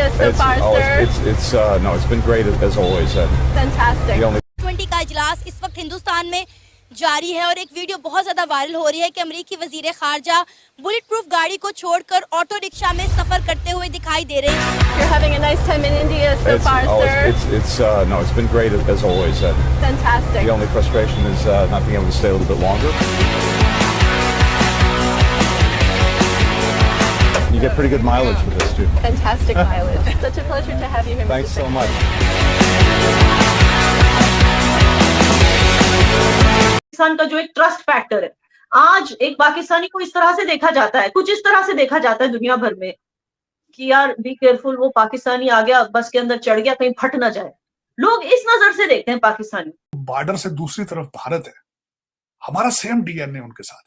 India so far, sir? No, it's been great as always. Fantastic. G20 का इजलास इस वक्त हिंदुस्तान में जारी है और एक वीडियो बहुत ज्यादा वायरल हो रही है कि अमेरिकी वजीर खारजा बुलेट प्रूफ गाड़ी को छोड़कर ऑटो रिक्शा में सफर करते हुए दिखाई दे रहे हैं। You're having a nice time in India so far, sir? No, it's been great as always. Fantastic. The only frustration is not being able to stay a little bit longer. You get pretty good mileage with this too. Fantastic mileage. Such a pleasure to have you here. Thanks Mr. so much. Pakistan का जो एक trust factor है, आज एक पाकिस्तानी को इस तरह से देखा जाता है, कुछ इस तरह से देखा जाता है दुनिया भर में कि यार बी केयरफुल, वो पाकिस्तानी आ गया, बस के अंदर चढ़ गया, कहीं फट ना जाए। लोग इस नजर से देखते हैं पाकिस्तानी। बॉर्डर से दूसरी तरफ भारत है, हमारा सेम डीएनए उनके साथ,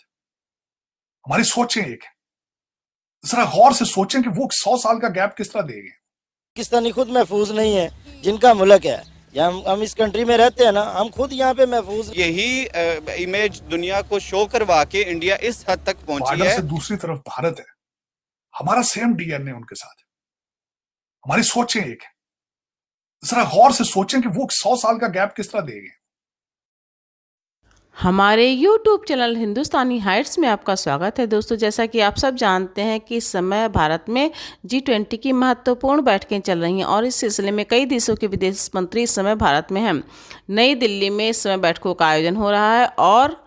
हमारी सोचें एक है। जरा गौर से सोचें कि वो 100 साल का गैप किस तरह देंगे। पाकिस्तानी खुद महफूज नहीं है, जिनका मुल्क है, या हम इस कंट्री में रहते हैं ना, हम खुद यहाँ पे महफूज। यही इमेज दुनिया को शो करवा के इंडिया इस हद तक पहुंची है। बॉर्डर से दूसरी तरफ भारत है, हमारा सेम डीएनए उनके साथ, हमारी सोचें एक है। जरा गौर से सोचें कि वो 100 साल का गैप किस तरह देंगे। हमारे YouTube चैनल हिंदुस्तानी हाइट्स में आपका स्वागत है दोस्तों। जैसा कि आप सब जानते हैं कि इस समय भारत में G20 की महत्वपूर्ण बैठकें चल रही हैं और इस सिलसिले में कई देशों के विदेश मंत्री इस समय भारत में हैं। नई दिल्ली में इस समय बैठकों का आयोजन हो रहा है और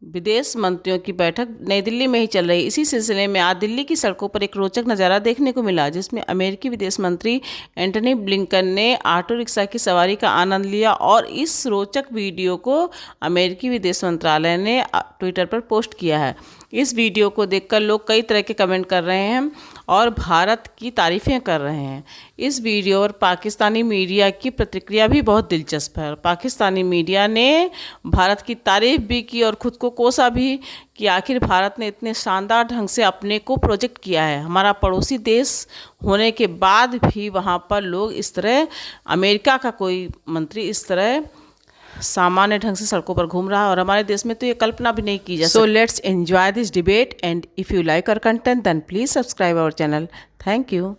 विदेश मंत्रियों की बैठक नई दिल्ली में ही चल रही है। इसी सिलसिले में आज दिल्ली की सड़कों पर एक रोचक नज़ारा देखने को मिला, जिसमें अमेरिकी विदेश मंत्री एंटनी ब्लिंकन ने ऑटो रिक्शा की सवारी का आनंद लिया और इस रोचक वीडियो को अमेरिकी विदेश मंत्रालय ने ट्विटर पर पोस्ट किया है। इस वीडियो को देखकर लोग कई तरह के कमेंट कर रहे हैं और भारत की तारीफ़ें कर रहे हैं। इस वीडियो पर पाकिस्तानी मीडिया की प्रतिक्रिया भी बहुत दिलचस्प है। पाकिस्तानी मीडिया ने भारत की तारीफ़ भी की और ख़ुद को कोसा भी कि आखिर भारत ने इतने शानदार ढंग से अपने को प्रोजेक्ट किया है। हमारा पड़ोसी देश होने के बाद भी वहाँ पर लोग इस तरह, अमेरिका का कोई मंत्री इस तरह सामान्य ढंग से सड़कों पर घूम रहा है और हमारे देश में तो ये कल्पना भी नहीं की जा सकती। So let's enjoy this debate and if you like our content then please subscribe our channel. Thank you.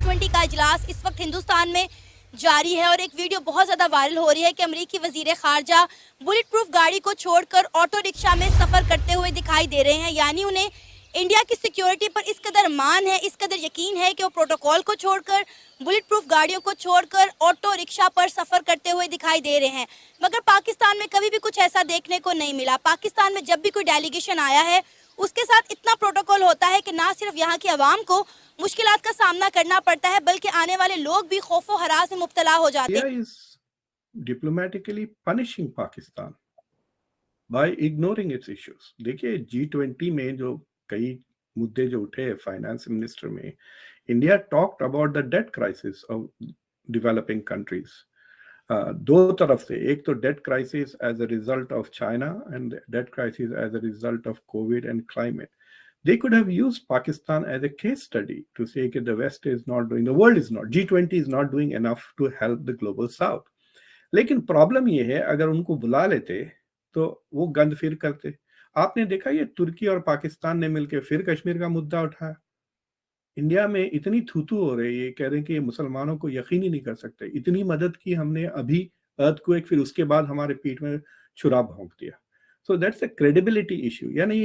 G20 का इजलास इस वक्त हिंदुस्तान में जारी है और एक वीडियो बहुत ज्यादा वायरल हो रही है कि अमेरिकी वजीर खारजा बुलेट प्रूफ गाड़ी को छोड़कर ऑटो रिक्शा में सफर करते हुए दिखाई दे रहे हैं। यानी उन्हें इंडिया की सिक्योरिटी पर इस कदर मान है, इस कदर यकीन है कि वो प्रोटोकॉल को छोड़कर, बुलेट प्रूफ गाड़ियों को छोड़कर ऑटो रिक्शा पर सफ़र करते हुए दिखाई दे रहे हैं। मगर पाकिस्तान में कभी भी कुछ ऐसा देखने को नहीं मिला। पाकिस्तान में जब भी कोई डेलीगेशन आया है उसके साथ इतना प्रोटोकॉल होता है कि ना सिर्फ यहाँ की आवाम को मुश्किलात का सामना करना पड़ता है बल्कि आने वाले लोग भी खौफो हरास में मुब्तला हो जाते हैं। India is diplomatically punishing Pakistan by ignoring its issues. देखिए G20 में जो कई मुद्दे जो उठे फाइनेंस मिनिस्टर में, India talked about the debt crisis of developing countries. दो तरफ से, एक तो debt crisis as a result of China and debt crisis as a result of Covid and climate. They could have used Pakistan as a case study to say that the West is not doing, the world is not, G20 is not doing enough to help the global South. लेकिन problem ये है, अगर उनको बुला लेते तो वो गंद फिर करते। आपने देखा ये तुर्की और पाकिस्तान ने मिलकर फिर कश्मीर का मुद्दा उठाया। इंडिया में इतनी थूथू हो रही है, कह रहे हैं कि ये मुसलमानों को यकीन ही नहीं कर सकते। इतनी मदद की हमने अभी अर्थक्वेक, फिर उसके बाद हमारे पीठ में छुरा भोंक दिया। So that's a credibility issue. यानी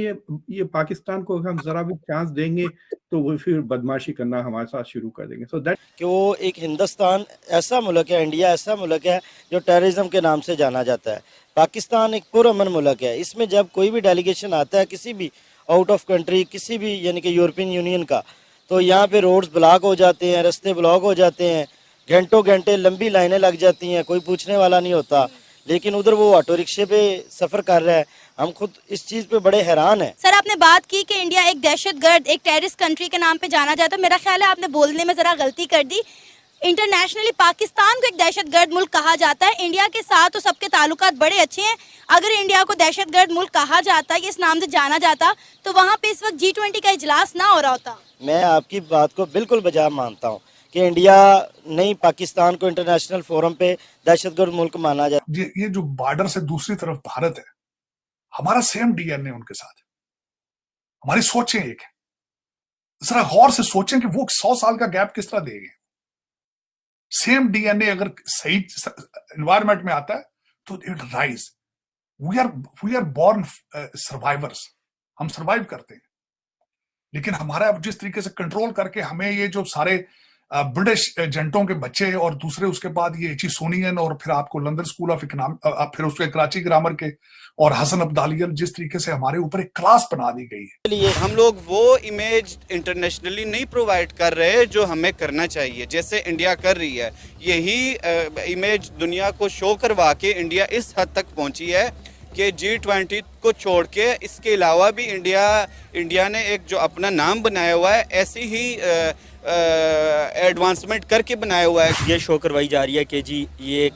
ये पाकिस्तान को हम जरा भी चांस देंगे तो वो फिर बदमाशी करना हमारे साथ शुरू कर देंगे। So that कि वो एक हिंदुस्तान ऐसा मुल्क है, इंडिया ऐसा मुल्क है जो टेररिज्म के नाम से जाना जाता है। पाकिस्तान एक पुरअमन मुल्क है। इसमें जब कोई भी डेलीगेशन आता है किसी भी आउट ऑफ कंट्री, किसी भी यानी कि यूरोपियन यूनियन का, तो यहाँ पे रोड्स ब्लॉक हो जाते हैं, रास्ते ब्लॉक हो जाते हैं, घंटों घंटे लंबी लाइनें लग जाती हैं, कोई पूछने वाला नहीं होता। लेकिन उधर वो ऑटो रिक्शे पे सफर कर रहा है। हम खुद इस चीज पे बड़े हैरान हैं। सर, आपने बात की कि इंडिया एक दहशतगर्द, एक टेररिस्ट कंट्री के नाम पे जाना जाता है। मेरा ख्याल है आपने बोलने में जरा गलती कर दी। इंटरनेशनली पाकिस्तान को एक दहशतगर्द मुल्क कहा जाता है। इंडिया के साथ तो सबके ताल्लुकात बड़े अच्छे हैं। अगर इंडिया को दहशतगर्द मुल्क कहा जाता, इस नाम से जाना जाता, तो वहाँ पे इस वक्त G20 का इजलास ना हो रहा होता। मैं आपकी बात को बिल्कुल बजा मानता हूँ कि इंडिया नहीं, पाकिस्तान को इंटरनेशनल फोरम पे दहशतगर्द मुल्क माना जाए। ये जो बॉर्डर से दूसरी तरफ भारत है, हमारा सेम डीएनए उनके साथ, हमारी सोचें एक है। जरा गौर से सोचें कि वो 100 साल का गैप किस तरह देंगे। सेम डीएनए अगर सही एनवायरमेंट में आता है तो it rise. We are born survivors, हम सर्वाइव करते हैं। लेकिन हमारा जिस तरीके से कंट्रोल करके हमें ये जो सारे ब्रिटिश एजेंटों के बच्चे और दूसरे उसके बाद ये एची सोनियन और फिर आपको लंदन स्कूल ऑफ इकोनॉमिक, फिर उसके कराची ग्रामर के और हसन अब्दालियन, जिस तरीके से हमारे ऊपर एक क्लास बना दी गई है। हम लोग वो इमेज इंटरनेशनली नहीं प्रोवाइड कर रहे जो हमें करना चाहिए, जैसे इंडिया कर रही है। यही इमेज दुनिया को शो करवा के इंडिया इस हद तक पहुंची है कि G20 को छोड़ के इसके अलावा भी इंडिया ने एक जो अपना नाम बनाया हुआ है, ऐसी ही एडवांसमेंट करके बनाया हुआ है। ये शो करवाई जा रही है कि जी ये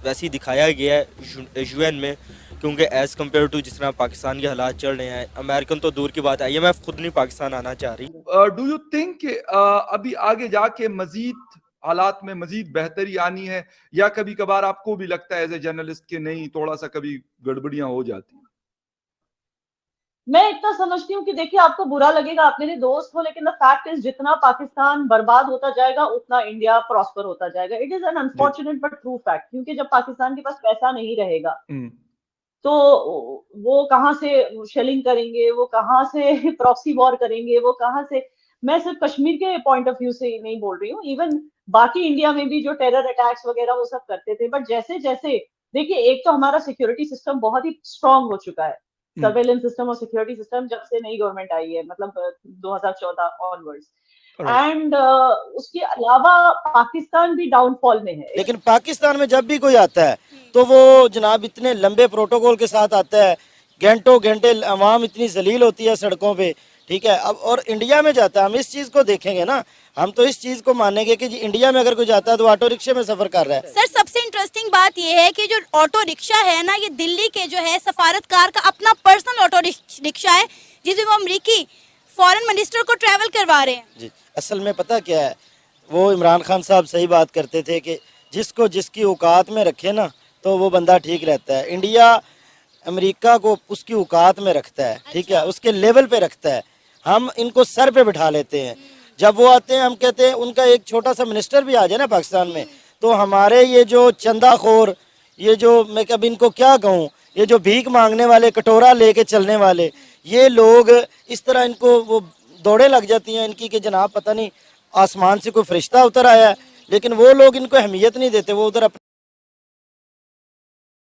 वैसे ही दिखाया गया है यूएन में, क्योंकि एज़ कम्पेयर टू जिस तरह पाकिस्तान के हालात चल रहे हैं, अमेरिकन तो दूर की बात, IMF खुद नहीं पाकिस्तान आना चाह रही। डू यू थिंक अभी आगे जाके मजीद हालात में मजीद बेहतरी आनी है, या कभी कभार आपको भी लगता है एज ए जर्नलिस्ट कि नहीं, थोड़ा सा कभी गड़बड़ियां हो जाती हैं? मैं इतना समझती हूँ कि देखिए, आपको बुरा लगेगा, आप मेरे दोस्त हो, लेकिन द फैक्ट इज जितना पाकिस्तान बर्बाद होता जाएगा उतना इंडिया प्रॉस्पर होता जाएगा। It is an unfortunate but true fact, क्योंकि जब पाकिस्तान के पास पैसा नहीं रहेगा तो वो कहाँ से शेलिंग करेंगे, वो कहाँ से प्रॉक्सी वॉर करेंगे, वो कहाँ से। मैं सिर्फ कश्मीर के पॉइंट ऑफ व्यू से नहीं बोल रही हूँ, इवन बाकी इंडिया में भी जो टेरर अटैक्स वगैरह वो सब करते थे। बट जैसे जैसे देखिए, एक तो हमारा सिक्योरिटी सिस्टम बहुत ही स्ट्रांग हो चुका है, सर्वेलेंस सिस्टम और सिक्योरिटी सिस्टम, जब से नई गवर्नमेंट आई है, मतलब 2014 ऑनवर्ड्स। एंड उसके अलावा पाकिस्तान भी डाउनफॉल में है। लेकिन पाकिस्तान में जब भी कोई आता है तो वो जनाब इतने लंबे प्रोटोकॉल के साथ आता है, घंटों घंटे अवाम इतनी जलील होती है सड़कों पे, ठीक है। अब और इंडिया में जाता है, हम इस चीज को देखेंगे ना, हम तो इस चीज को मानेंगे कि जी इंडिया में अगर कोई जाता है तो ऑटो रिक्शे में सफर कर रहा है। सर, सबसे इंटरेस्टिंग बात ये है कि जो ऑटो रिक्शा है ना, ये दिल्ली के जो है सफारतकार का अपना पर्सनल ऑटो रिक्शा है, जिसमें वो अमरीकी फॉरेन मिनिस्टर को ट्रैवल करवा रहे हैं। जी, असल में पता क्या है, वो इमरान खान साहब सही बात करते थे कि जिसको जिसकी औकात में रखे ना तो वो बंदा ठीक रहता है। इंडिया अमेरिका को उसकी औकात में रखता है, ठीक है, उसके लेवल पे रखता है। हम इनको सर पे बिठा लेते हैं, जब वो आते हैं हम कहते हैं उनका एक छोटा सा मिनिस्टर भी आ जाए ना पाकिस्तान में, तो हमारे ये जो चंदाखोर, ये जो मैं कभी इनको क्या कहूँ, ये जो भीख मांगने वाले, कटोरा लेके चलने वाले ये लोग, इस तरह इनको वो दौड़े लग जाती हैं इनकी कि जनाब पता नहीं आसमान से कोई फरिश्ता उतर आया है, लेकिन वो लोग इनको अहमियत नहीं देते, वो उधर